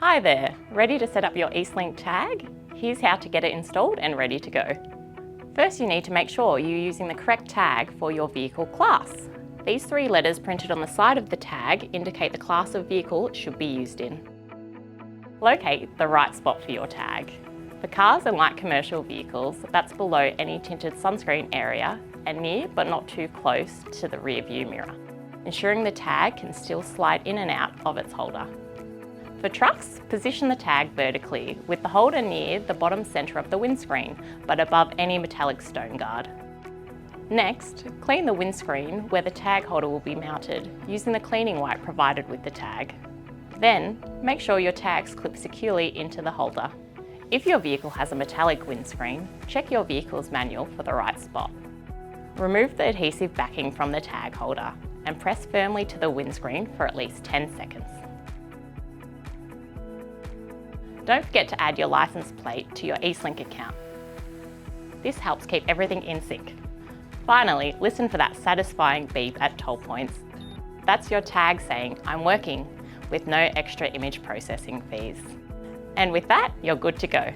Hi there, ready to set up your EastLink tag? Here's how to get it installed and ready to go. First, you need to make sure you're using the correct tag for your vehicle class. These 3 letters printed on the side of the tag indicate the class of vehicle it should be used in. Locate the right spot for your tag. For cars and light commercial vehicles, that's below any tinted sunscreen area and near but not too close to the rear view mirror, ensuring the tag can still slide in and out of its holder. For trucks, position the tag vertically with the holder near the bottom centre of the windscreen, but above any metallic stone guard. Next, clean the windscreen where the tag holder will be mounted using the cleaning wipe provided with the tag. Then, make sure your tags clip securely into the holder. If your vehicle has a metallic windscreen, check your vehicle's manual for the right spot. Remove the adhesive backing from the tag holder and press firmly to the windscreen for at least 10 seconds. Don't forget to add your license plate to your EastLink account. This helps keep everything in sync. Finally, listen for that satisfying beep at toll points. That's your tag saying, "I'm working," with no extra image processing fees. And with that, you're good to go.